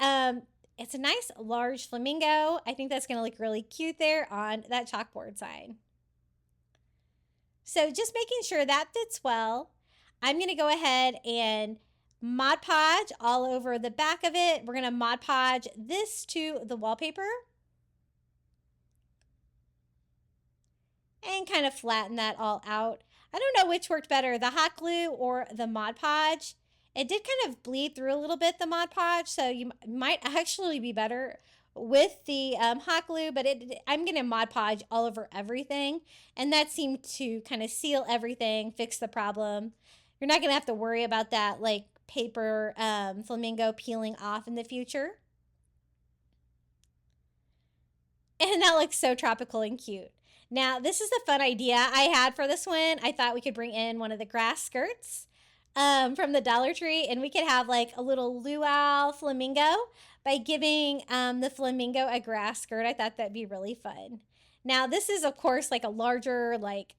it's a nice large flamingo. I think that's going to look really cute there on that chalkboard sign. So just making sure that fits well. I'm going to go ahead and Mod Podge all over the back of it. We're going to Mod Podge this to the wallpaper. And kind of flatten that all out. I don't know which worked better, the hot glue or the Mod Podge. It did kind of bleed through a little bit, the Mod Podge, so you might actually be better with the hot glue, but I'm going to Mod Podge all over everything, and that seemed to kind of seal everything, fix the problem. You're not going to have to worry about that like paper flamingo peeling off in the future. And that looks so tropical and cute. Now, this is a fun idea I had for this one. I thought we could bring in one of the grass skirts from the Dollar Tree, and we could have like a little luau flamingo by giving the flamingo a grass skirt. I thought that'd be really fun. Now, this is, of course, like a larger, like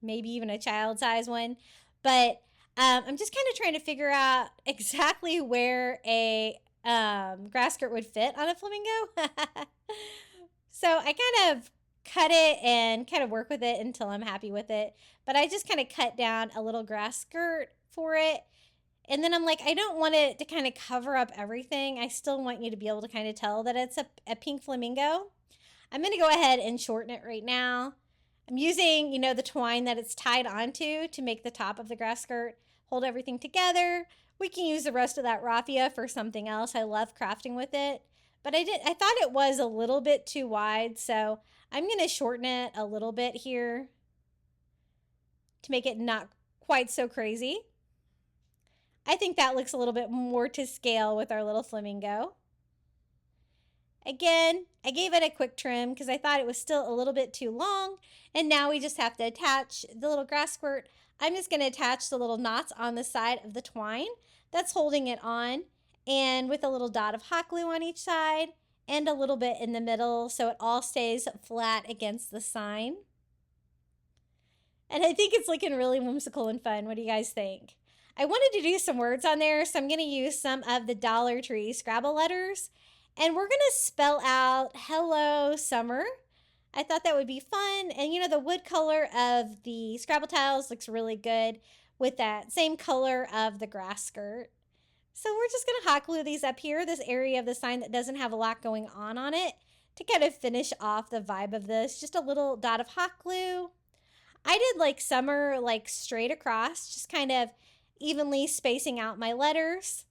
maybe even a child size one, but I'm just kind of trying to figure out exactly where a grass skirt would fit on a flamingo. So I kind of cut it and kind of work with it until I'm happy with it. But I just kind of cut down a little grass skirt for it. And then I'm like, I don't want it to kind of cover up everything. I still want you to be able to kind of tell that it's a pink flamingo. I'm going to go ahead and shorten it right now. I'm using, the twine that it's tied onto to make the top of the grass skirt hold everything together. We can use the rest of that raffia for something else. I love crafting with it. But I thought it was a little bit too wide, so I'm going to shorten it a little bit here to make it not quite so crazy. I think that looks a little bit more to scale with our little flamingo. Again, I gave it a quick trim because I thought it was still a little bit too long, and now we just have to attach the little grass skirt. I'm just going to attach the little knots on the side of the twine that's holding it on, and with a little dot of hot glue on each side and a little bit in the middle so it all stays flat against the sign. And I think it's looking really whimsical and fun. What do you guys think? I wanted to do some words on there, so I'm going to use some of the Dollar Tree Scrabble letters, and we're going to spell out hello summer. I thought that would be fun, and the wood color of the Scrabble tiles looks really good with that same color of the grass skirt. So we're just going to hot glue these up here, this area of the sign that doesn't have a lot going on it, to kind of finish off the vibe of this. Just a little dot of hot glue. I did like summer, like straight across, just kind of evenly spacing out my letters.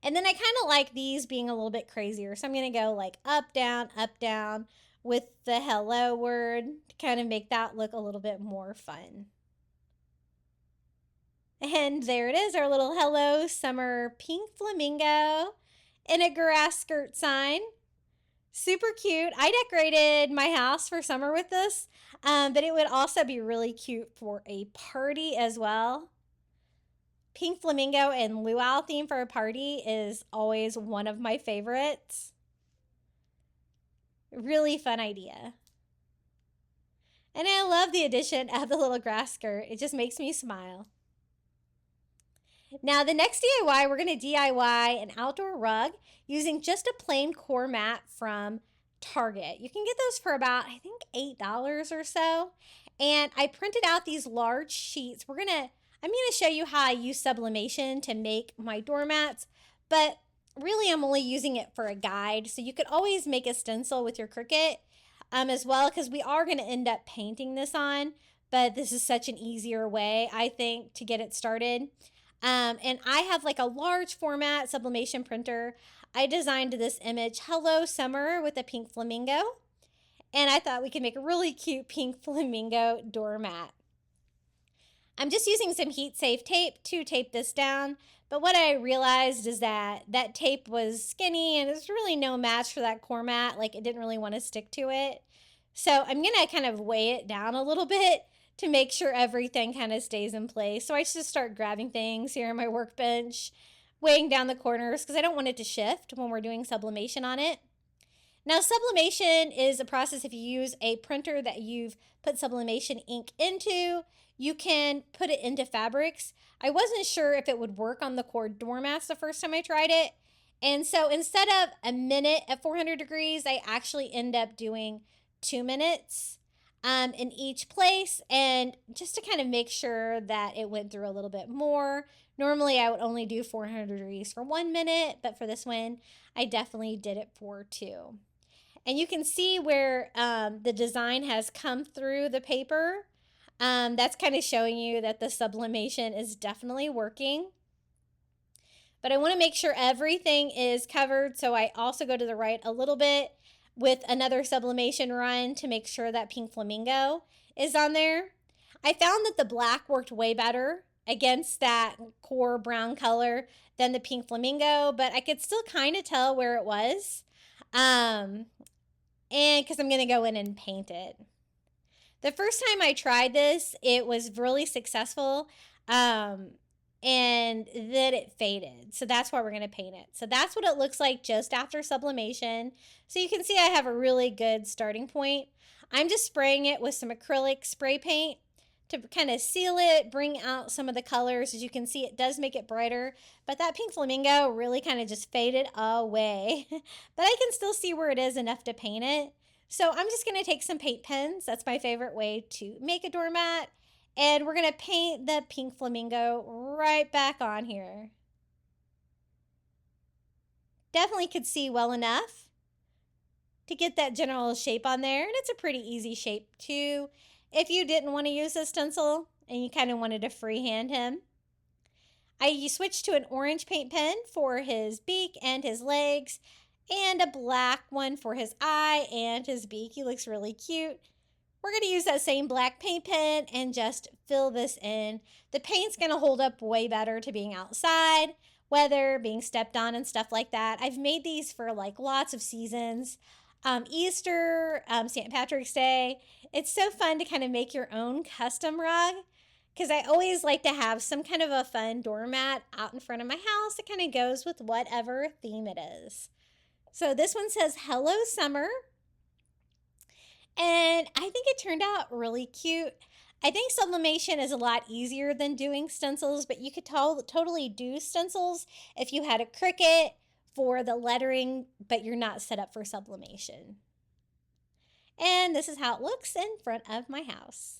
And then I kind of like these being a little bit crazier. So I'm going to go like up, down with the hello word to kind of make that look a little bit more fun. And there it is, our little hello summer pink flamingo in a grass skirt sign. Super cute. I decorated my house for summer with this, but it would also be really cute for a party as well. Pink flamingo and luau theme for a party is always one of my favorites. Really fun idea. And I love the addition of the little grass skirt. It just makes me smile. Now the next DIY, we're going to DIY an outdoor rug using just a plain core mat from Target. You can get those for about, I think, $8 or so. And I printed out these large sheets. I'm going to show you how I use sublimation to make my doormats, but really I'm only using it for a guide. So you could always make a stencil with your Cricut as well, because we are going to end up painting this on, but this is such an easier way, I think, to get it started. And I have like a large format sublimation printer. I designed this image, Hello Summer, with a pink flamingo. And I thought we could make a really cute pink flamingo doormat. I'm just using some heat safe tape to tape this down. But what I realized is that that tape was skinny and it's really no match for that core mat. Like it didn't really want to stick to it. So I'm going to kind of weigh it down a little bit to make sure everything kind of stays in place. So I just start grabbing things here on my workbench, weighing down the corners because I don't want it to shift when we're doing sublimation on it. Now, sublimation is a process if you use a printer that you've put sublimation ink into, you can put it into fabrics. I wasn't sure if it would work on the cord doormats the first time I tried it. And so instead of a minute at 400 degrees, I actually end up doing 2 minutes in each place. And just to kind of make sure that it went through a little bit more. Normally I would only do 400 degrees for 1 minute, but for this one, I definitely did it for 2. And you can see where the design has come through the paper. That's kind of showing you that the sublimation is definitely working. But I want to make sure everything is covered. So I also go to the right a little bit with another sublimation run to make sure that pink flamingo is on there. I found that the black worked way better against that core brown color than the pink flamingo, but I could still kind of tell where it was. And because I'm going to go in and paint it. The first time I tried this, it was really successful, and then it faded. So that's why we're going to paint it. So that's what it looks like just after sublimation. So you can see I have a really good starting point. I'm just spraying it with some acrylic spray paint to kind of seal it, bring out some of the colors. As you can see, it does make it brighter, but that pink flamingo really kind of just faded away. But I can still see where it is enough to paint it. So I'm just going to take some paint pens. That's my favorite way to make a doormat. And we're going to paint the pink flamingo right back on here. Definitely could see well enough to get that general shape on there. And it's a pretty easy shape too. If you didn't want to use a stencil and you kind of wanted to freehand him, I switched to an orange paint pen for his beak and his legs, and a black one for his eye and his beak. He looks really cute. We're going to use that same black paint pen and just fill this in. The paint's going to hold up way better to being outside, weather, being stepped on and stuff like that. I've made these for like lots of seasons. Easter, St. Patrick's Day. It's so fun to kind of make your own custom rug because I always like to have some kind of a fun doormat out in front of my house that kind of goes with whatever theme it is. So this one says Hello Summer, and I think it turned out really cute. I think sublimation is a lot easier than doing stencils, but you could totally do stencils if you had a Cricut for the lettering, but you're not set up for sublimation. And this is how it looks in front of my house.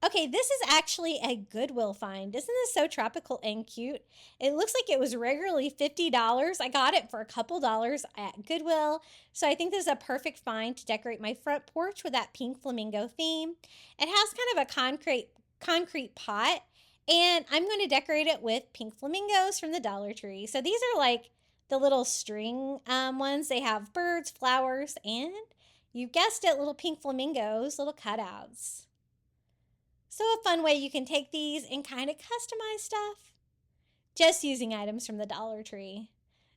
Okay, this is actually a Goodwill find. Isn't this so tropical and cute? It looks like it was regularly $50. I got it for a couple dollars at Goodwill. So I think this is a perfect find to decorate my front porch with that pink flamingo theme. It has kind of a concrete pot, and I'm going to decorate it with pink flamingos from the Dollar Tree. So these are like the little string ones. They have birds, flowers, and you guessed it, little pink flamingos, little cutouts. So a fun way you can take these and kind of customize stuff just using items from the Dollar Tree.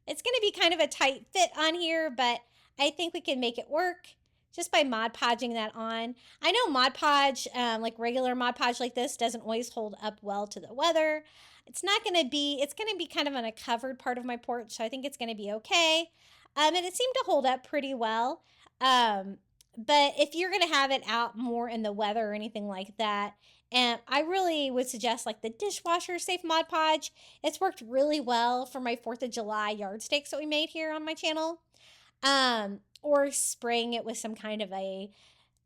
It's going to be kind of a tight fit on here, but I think we can make it work just by Mod Podging that on. I know Mod Podge, like regular Mod Podge like this, doesn't always hold up well to the weather. It's going to be kind of on a covered part of my porch, so I think it's going to be okay. And it seemed to hold up pretty well. But if you're going to have it out more in the weather or anything like that, and I really would suggest like the dishwasher safe Mod Podge. It's worked really well for my 4th of July yard stakes that we made here on my channel. Or spraying it with some kind of a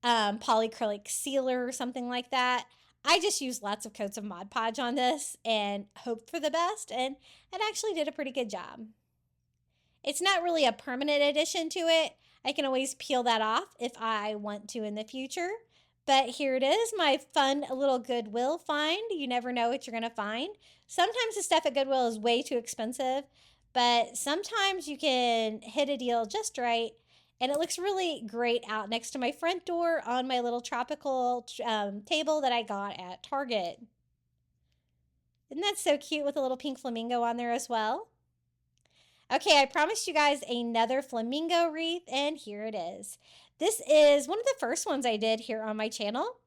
polyacrylic sealer or something like that. I just used lots of coats of Mod Podge on this and hoped for the best, and it actually did a pretty good job. It's not really a permanent addition to it. I can always peel that off if I want to in the future, But here it is, my fun little Goodwill find. You never know what you're going to find. Sometimes the stuff at Goodwill is way too expensive, but sometimes you can hit a deal just right. And it looks really great out next to my front door on my little tropical table that I got at Target. Isn't that so cute with a little pink flamingo on there as well? Okay, I promised you guys another flamingo wreath, and here it is. This is one of the first ones I did here on my channel.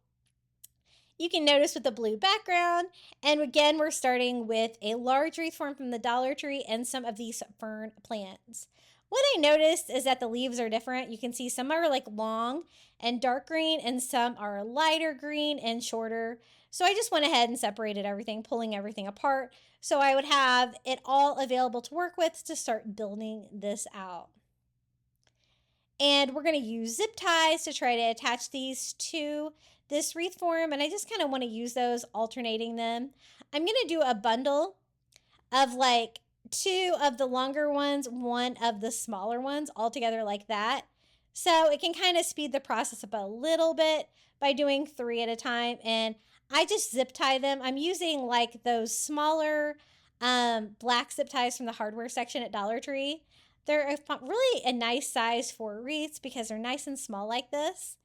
You can notice with the blue background, and again, we're starting with a large wreath form from the Dollar Tree and some of these fern plants. What I noticed is that the leaves are different. You can see some are like long and dark green, and some are lighter green and shorter. So I just went ahead and separated everything, pulling everything apart, so I would have it all available to work with to start building this out. And we're going to use zip ties to try to attach these to this wreath form, and I just kind of want to use those, alternating them. I'm going to do a bundle of like 2 of the longer ones, 1 of the smaller ones, all together like that. So it can kind of speed the process up a little bit by doing 3 at a time, and I just zip tie them. I'm using like those smaller black zip ties from the hardware section at Dollar Tree. They're really a nice size for wreaths because they're nice and small like this.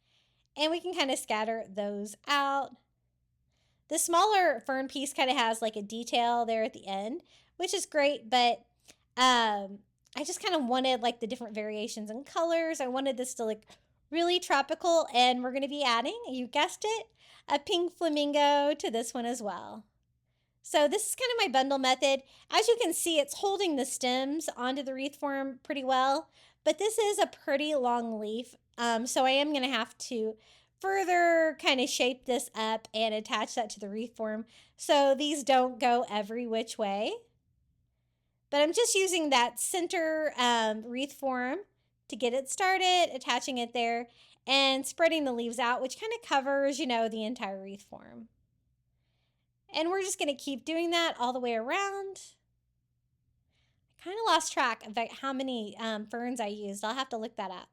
And we can kind of scatter those out. The smaller fern piece kind of has like a detail there at the end, which is great, but I just kind of wanted like the different variations in colors. I wanted this to look really tropical, and we're going to be adding, you guessed it, a pink flamingo to this one as well. So this is kind of my bundle method. As you can see, it's holding the stems onto the wreath form pretty well, but this is a pretty long leaf, so I am going to have to further kind of shape this up and attach that to the wreath form so these don't go every which way. But I'm just using that center wreath form to get it started, attaching it there, and spreading the leaves out, which kind of covers, you know, the entire wreath form. And we're just going to keep doing that all the way around. I kind of lost track of how many ferns I used. I'll have to look that up.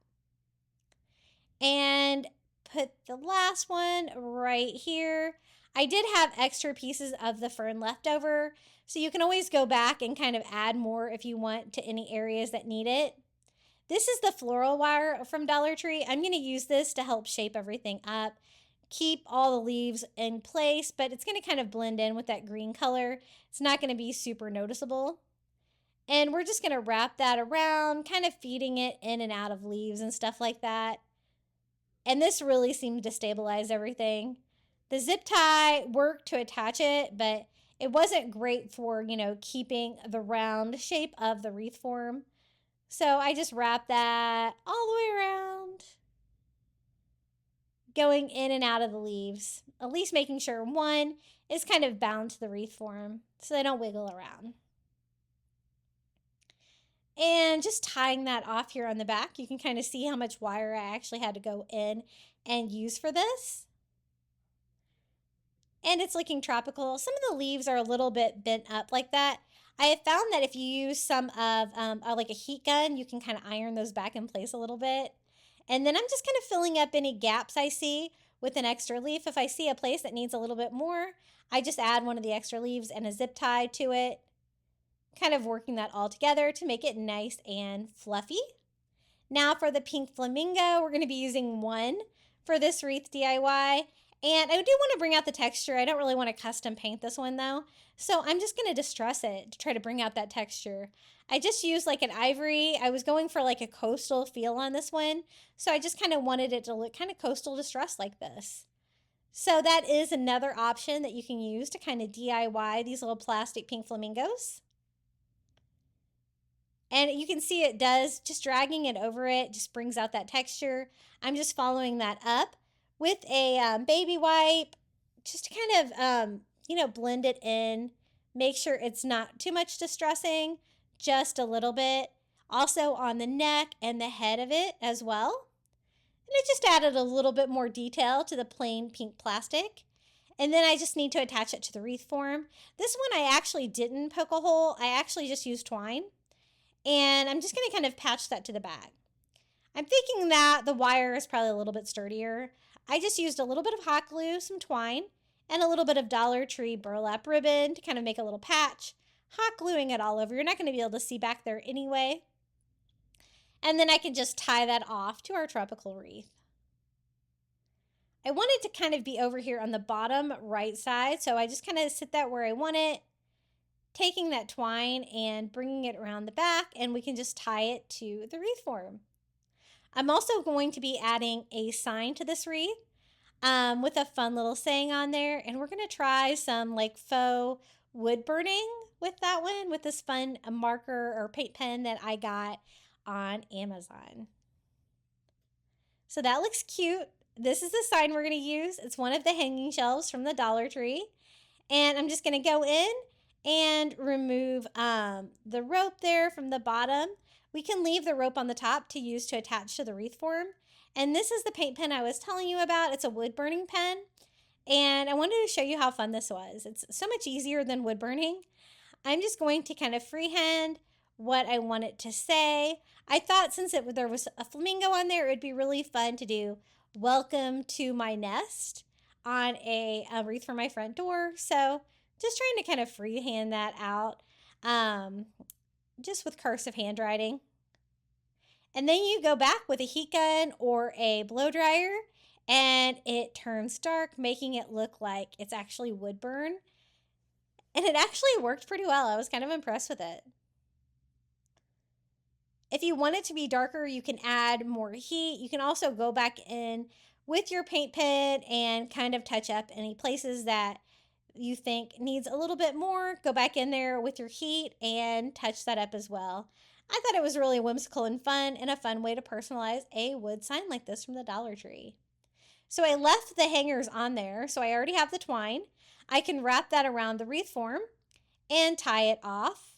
And put the last one right here. I did have extra pieces of the fern left over, so you can always go back and kind of add more if you want to any areas that need it. This is the floral wire from Dollar Tree. I'm going to use this to help shape everything up, keep all the leaves in place, but it's going to kind of blend in with that green color. It's not going to be super noticeable. And we're just going to wrap that around, kind of feeding it in and out of leaves and stuff like that. And this really seemed to stabilize everything. The zip tie worked to attach it, but it wasn't great for, you know, keeping the round shape of the wreath form. So I just wrapped that all the way around, going in and out of the leaves, at least making sure one is kind of bound to the wreath form so they don't wiggle around. And just tying that off here on the back, you can kind of see how much wire I actually had to go in and use for this. And it's looking tropical. Some of the leaves are a little bit bent up like that. I have found that if you use some of like a heat gun, you can kind of iron those back in place a little bit. And then I'm just kind of filling up any gaps I see with an extra leaf. If I see a place that needs a little bit more, I just add one of the extra leaves and a zip tie to it, kind of working that all together to make it nice and fluffy. Now for the pink flamingo, we're going to be using 1 for this wreath DIY. And I do want to bring out the texture. I don't really want to custom paint this one though. So I'm just going to distress it to try to bring out that texture. I just used like an ivory. I was going for like a coastal feel on this one. So I just kind of wanted it to look kind of coastal distressed like this. So that is another option that you can use to kind of DIY these little plastic pink flamingos. And you can see it does, just dragging it over it just brings out that texture. I'm just following that up with a baby wipe just to kind of, you know, blend it in. Make sure it's not too much distressing, just a little bit. Also on the neck and the head of it as well. And it just added a little bit more detail to the plain pink plastic. And then I just need to attach it to the wreath form. This one I actually didn't poke a hole. I actually just used twine. And I'm just going to kind of patch that to the bag. I'm thinking that the wire is probably a little bit sturdier. I just used a little bit of hot glue, some twine, and a little bit of Dollar Tree burlap ribbon to kind of make a little patch, hot gluing it all over. You're not going to be able to see back there anyway. And then I can just tie that off to our tropical wreath. I want it to kind of be over here on the bottom right side, so I just kind of sit that where I want it, taking that twine and bringing it around the back, and we can just tie it to the wreath form. I'm also going to be adding a sign to this wreath with a fun little saying on there, and we're going to try some like faux wood burning with that one, with this fun marker or paint pen that I got on Amazon. So that looks cute. This is the sign we're going to use. It's one of the hanging shelves from the Dollar Tree. And I'm just going to go in and remove the rope there from the bottom. We can leave the rope on the top to use to attach to the wreath form. And this is the paint pen I was telling you about. It's a wood burning pen. And I wanted to show you how fun this was. It's so much easier than wood burning. I'm just going to kind of freehand what I want it to say. I thought since there was a flamingo on there, it would be really fun to do "Welcome to my nest" on a wreath for my front door. So just trying to kind of freehand that out, just with cursive handwriting. And then you go back with a heat gun or a blow dryer, and it turns dark, making it look like it's actually wood burn. And it actually worked pretty well. I was kind of impressed with it. If you want it to be darker, you can add more heat. You can also go back in with your paint pen and kind of touch up any places that you think needs a little bit more. Go back in there with your heat and touch that up as well. I thought it was really whimsical and fun, and a fun way to personalize a wood sign like this from the Dollar Tree. So I left the hangers on there, so I already have the twine. I can wrap that around the wreath form and tie it off.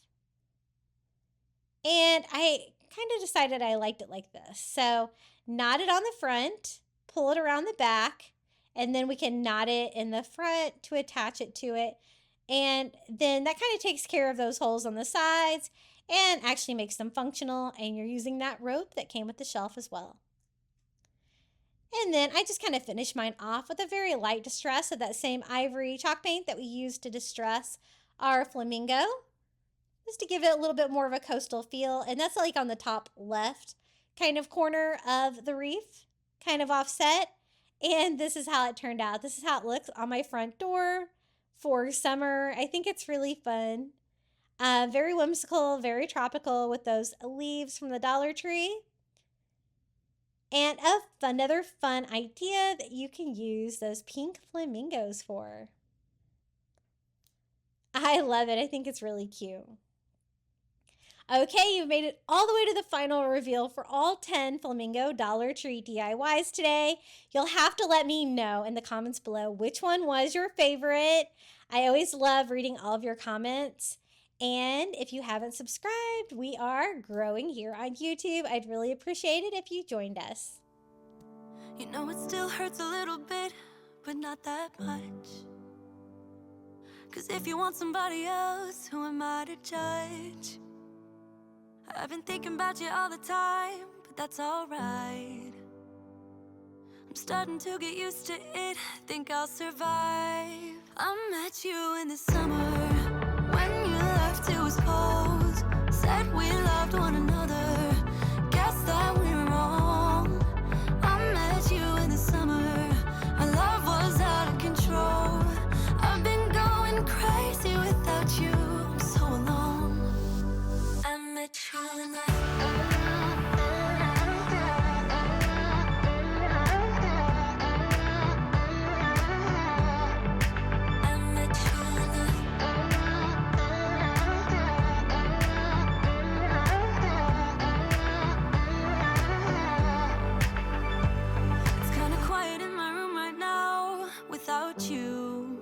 And I kind of decided I liked it like this. So knot it on the front, pull it around the back, and then we can knot it in the front to attach it to it. And then that kind of takes care of those holes on the sides and actually makes them functional. And you're using that rope that came with the shelf as well. And then I just kind of finished mine off with a very light distress of that same ivory chalk paint that we used to distress our flamingo, just to give it a little bit more of a coastal feel. And that's like on the top left kind of corner of the wreath, kind of offset. And this is how it turned out. This is how it looks on my front door for summer. I think it's really fun. Very whimsical, very tropical with those leaves from the Dollar Tree. And another fun idea that you can use those pink flamingos for. I love it. I think it's really cute. Okay, you've made it all the way to the final reveal for all 10 Flamingo Dollar Tree DIYs today. You'll have to let me know in the comments below which one was your favorite. I always love reading all of your comments. And if you haven't subscribed, we are growing here on YouTube. I'd really appreciate it if you joined us. You know it still hurts a little bit, but not that much. 'Cause if you want somebody else, who am I to judge? I've been thinking about you all the time, but that's alright. I'm starting to get used to it, think I'll survive. I met you in the summer, when you left it was cold. Said we loved one another, guess that we were wrong. I met you in the summer, our love was out of control. I've been going crazy without you, I'm so alone. I met you in the without you,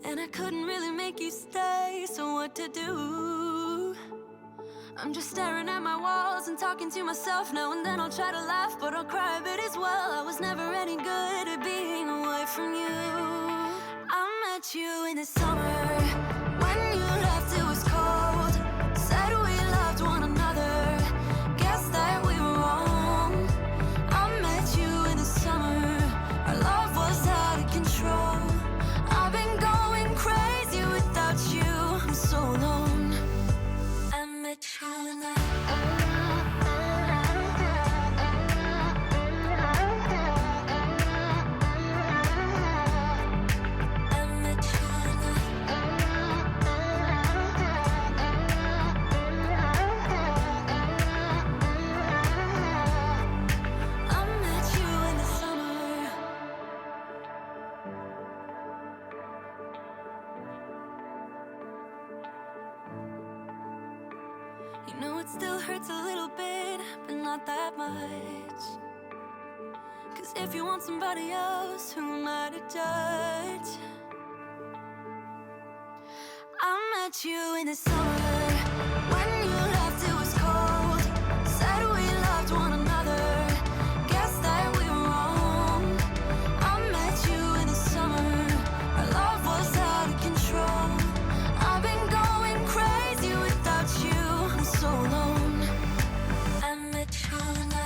and I couldn't really make you stay, so what to do? I'm just staring at my walls and talking to myself. Now and then I'll try to laugh, but I'll cry a bit as well. I was never any good at being away from you. I met you in the summer, when you left it was cold. Said we loved one another, guess that we were wrong. I met you in the summer, hurts a little bit, but not that much. 'Cause if you want somebody else, who am I to judge? I met you in the summer, when you left it was cold. Said we loved one another, guess that we were wrong. I met you in the summer, our love was out of control. I've been going crazy without you, I'm so alone. I met you in the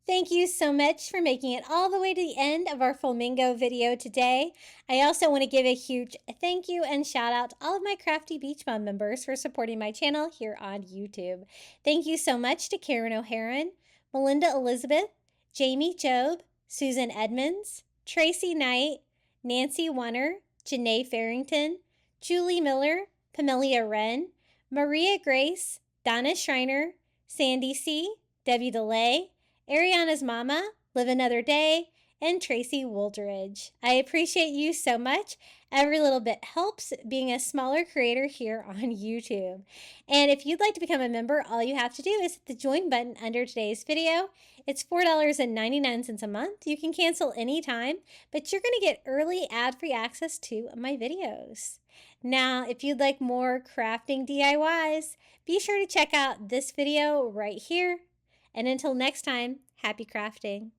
Thank you so much for making it all the way to the end of our Flamingo video today. I also want to give a huge thank you and shout out to all of my Crafty Beach Bum members for supporting my channel here on YouTube. Thank you so much to Karen O'Haron, Melinda Elizabeth, Jamie Job, Susan Edmonds, Tracy Knight, Nancy Wunner, Janae Farrington, Julie Miller, Pamelia Wren, Maria Grace, Donna Schreiner, Sandy C., Debbie DeLay, Ariana's Mama, Live Another Day, and Tracy Woolderidge. I appreciate you so much. Every little bit helps being a smaller creator here on YouTube. And if you'd like to become a member, all you have to do is hit the join button under today's video. It's $4.99 a month. You can cancel anytime, but you're going to get early ad-free access to my videos. Now, if you'd like more crafting DIYs, be sure to check out this video right here. And until next time, happy crafting.